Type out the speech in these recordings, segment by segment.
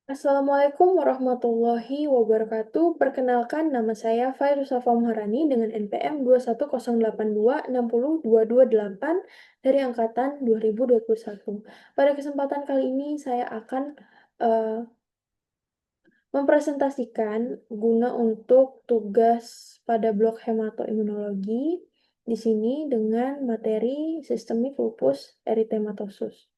Assalamualaikum warahmatullahi wabarakatuh. Perkenalkan, nama saya Fairuza Famharani dengan NPM 21082602228 dari angkatan 2021. Pada kesempatan kali ini saya akan eh, mempresentasikan guna untuk tugas pada blok hematoimunologi di sini dengan materi sistemik lupus erythematosus.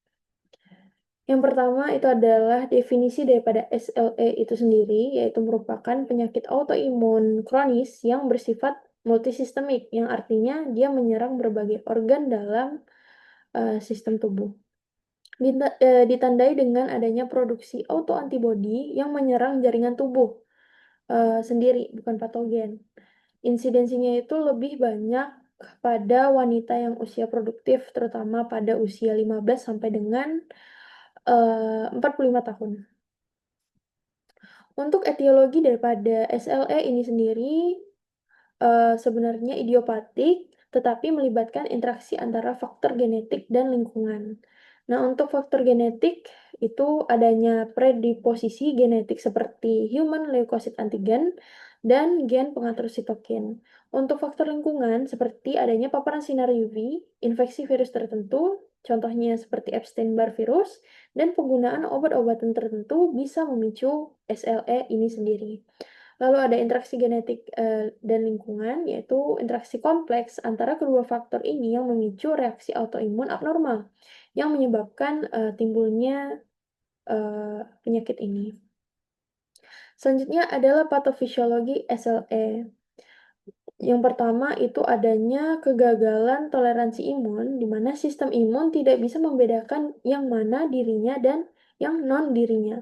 Yang pertama itu adalah definisi daripada SLE itu sendiri, yaitu merupakan penyakit autoimun kronis yang bersifat multisistemik, yang artinya dia menyerang berbagai organ dalam sistem tubuh. Ditandai dengan adanya produksi autoantibodi yang menyerang jaringan tubuh sendiri, bukan patogen. Insidensinya itu lebih banyak pada wanita yang usia produktif, terutama pada usia 15 sampai dengan 45 tahun. Untuk etiologi daripada SLE ini sendiri sebenarnya idiopatik, tetapi melibatkan interaksi antara faktor genetik dan lingkungan. Nah, untuk faktor genetik itu adanya predisposisi genetik seperti human leukocyte antigen dan gen pengatur sitokin. Untuk faktor lingkungan seperti adanya paparan sinar UV, infeksi virus tertentu, contohnya seperti Epstein-Barr virus, dan penggunaan obat-obatan tertentu bisa memicu SLE ini sendiri. Lalu ada interaksi genetik dan lingkungan, yaitu interaksi kompleks antara kedua faktor ini yang memicu reaksi autoimun abnormal yang menyebabkan timbulnya penyakit ini. Selanjutnya adalah patofisiologi SLE. Yang pertama itu adanya kegagalan toleransi imun, di mana sistem imun tidak bisa membedakan yang mana dirinya dan yang non-dirinya.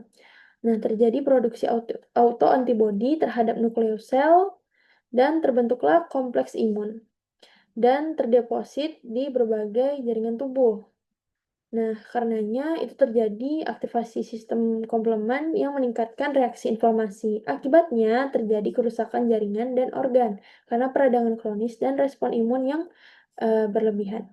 Nah, terjadi produksi autoantibodi terhadap nukleosel dan terbentuklah kompleks imun dan terdeposit di berbagai jaringan tubuh. Nah, karenanya itu terjadi aktivasi sistem komplement yang meningkatkan reaksi inflamasi. Akibatnya terjadi kerusakan jaringan dan organ karena peradangan kronis dan respon imun yang berlebihan.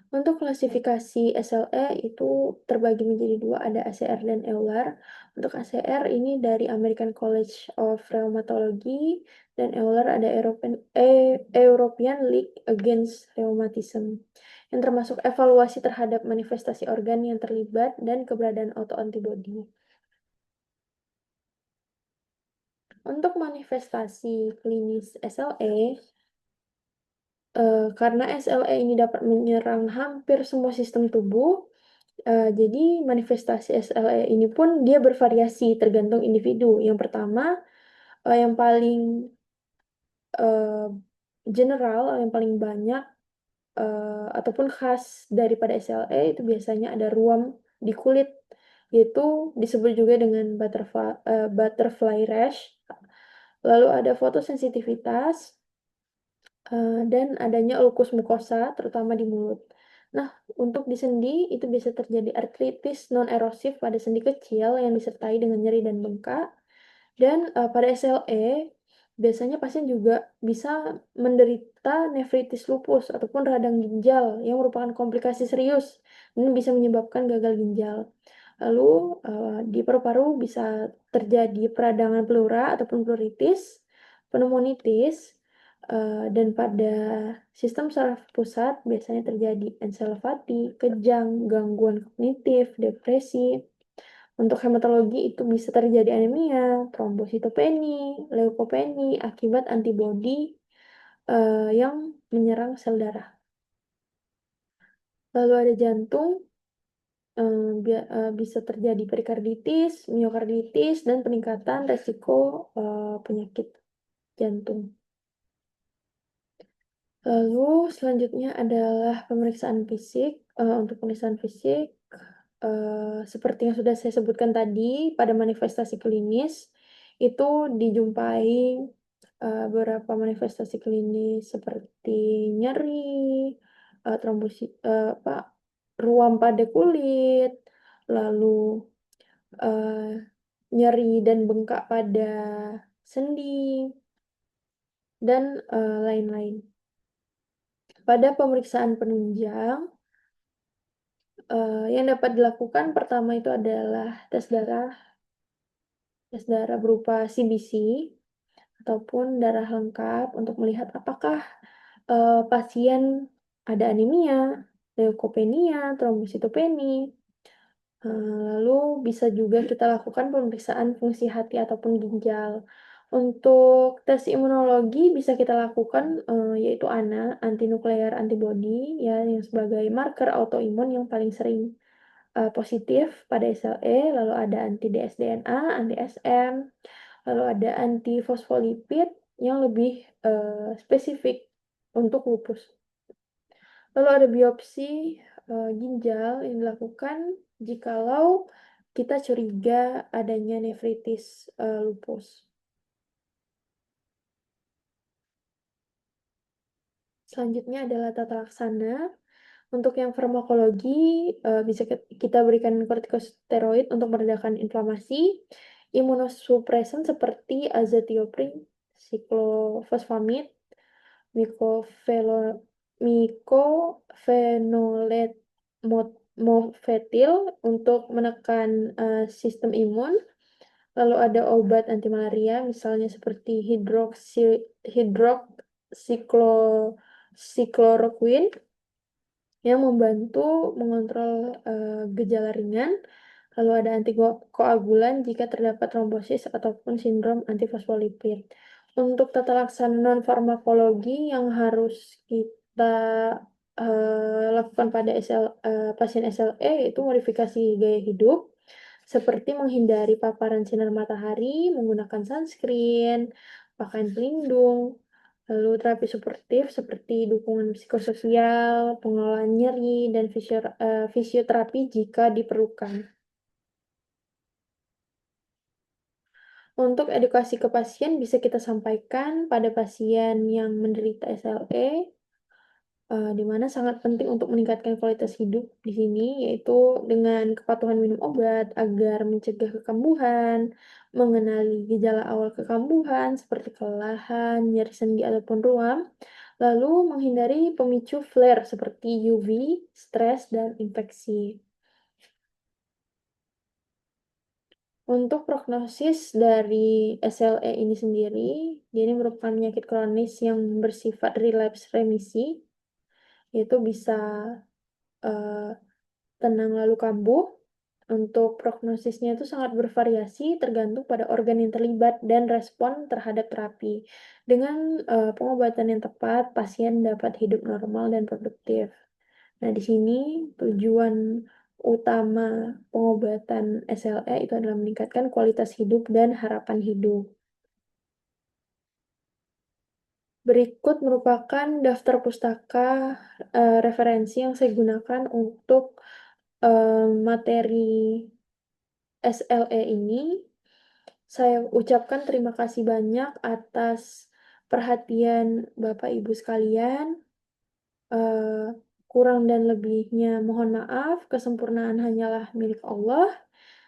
Untuk klasifikasi SLE itu terbagi menjadi dua, ada ACR dan EULAR. Untuk ACR ini dari American College of Rheumatology dan EULAR ada European League Against Rheumatism, yang termasuk evaluasi terhadap manifestasi organ yang terlibat dan keberadaan autoantibodi. Untuk manifestasi klinis SLE, karena SLE ini dapat menyerang hampir semua sistem tubuh, jadi manifestasi SLE ini pun dia bervariasi tergantung individu. Yang pertama, yang paling uh, general, yang paling banyak ataupun khas daripada SLE itu biasanya ada ruam di kulit, yaitu disebut juga dengan butterfly rash. Lalu ada fotosensitivitas, dan adanya ulkus mukosa, terutama di mulut. Nah, untuk di sendi, itu bisa terjadi artritis non-erosif pada sendi kecil yang disertai dengan nyeri dan bengkak. Dan pada SLE, biasanya pasien juga bisa menderita nefritis lupus ataupun radang ginjal yang merupakan komplikasi serius dan bisa menyebabkan gagal ginjal. Lalu di paru-paru bisa terjadi peradangan pleura ataupun pleuritis, pneumonitis, dan pada sistem saraf pusat biasanya terjadi encephalopati, kejang, gangguan kognitif, depresi. Untuk hematologi itu bisa terjadi anemia, trombositopeni, leukopeni akibat antibodi yang menyerang sel darah. Lalu ada jantung, bisa terjadi perikarditis, miokarditis, dan peningkatan resiko penyakit jantung. Lalu selanjutnya adalah pemeriksaan fisik. Untuk pemeriksaan fisik, seperti yang sudah saya sebutkan tadi, pada manifestasi klinis itu dijumpai beberapa manifestasi klinis seperti nyeri, ruam pada kulit, lalu nyeri dan bengkak pada sendi, dan lain-lain. Pada pemeriksaan penunjang, Yang dapat dilakukan pertama itu adalah tes darah berupa CBC ataupun darah lengkap untuk melihat apakah, pasien ada anemia, leukopenia, trombositopeni. Lalu bisa juga kita lakukan pemeriksaan fungsi hati ataupun ginjal. Untuk tes imunologi bisa kita lakukan, yaitu ANA, anti-nuclear antibody, ya, yang sebagai marker autoimun yang paling sering, positif pada SLE, lalu ada anti-dsDNA, anti-SM, lalu ada anti-fosfolipid yang lebih, spesifik untuk lupus. Lalu ada biopsi, ginjal yang dilakukan jikalau kita curiga adanya nefritis, lupus. Selanjutnya adalah tata laksana. Untuk yang farmakologi, bisa kita berikan kortikosteroid untuk meredakan inflamasi, imunosupresan seperti azathioprine, siklofosfamid, Micofelo micophenolate mofetil untuk menekan, sistem imun, lalu ada obat anti malaria misalnya seperti hidroksikloroquine yang membantu mengontrol, gejala ringan, lalu ada antikoagulan jika terdapat trombosis ataupun sindrom antifosfolipid. Untuk tata laksana non-farmakologi yang harus kita, lakukan pada pasien SLE yaitu modifikasi gaya hidup, seperti menghindari paparan sinar matahari, menggunakan sunscreen, pakaian pelindung, lalu terapi suportif seperti dukungan psikososial, pengelolaan nyeri, dan fisioterapi jika diperlukan. Untuk edukasi ke pasien bisa kita sampaikan pada pasien yang menderita SLE, di mana sangat penting untuk meningkatkan kualitas hidup di sini, yaitu dengan kepatuhan minum obat agar mencegah kekambuhan, mengenali gejala awal kekambuhan seperti kelelahan, nyeri sendi ataupun ruam, lalu menghindari pemicu flare seperti UV, stres, dan infeksi. Untuk prognosis dari SLE ini sendiri, dia ini merupakan penyakit kronis yang bersifat relapse remisi, yaitu bisa, eee, tenang lalu kambuh. Untuk prognosisnya itu sangat bervariasi tergantung pada organ yang terlibat dan respon terhadap terapi. Dengan, pengobatan yang tepat, pasien dapat hidup normal dan produktif. Nah, di sini tujuan utama pengobatan SLE itu adalah meningkatkan kualitas hidup dan harapan hidup. Berikut merupakan daftar pustaka, referensi yang saya gunakan untuk, materi SLE ini. Saya ucapkan terima kasih banyak atas perhatian Bapak Ibu sekalian. Kurang dan lebihnya mohon maaf, kesempurnaan hanyalah milik Allah.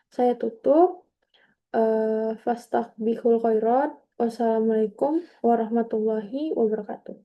Saya tutup, fastagbihul khairat. Wassalamualaikum warahmatullahi wabarakatuh.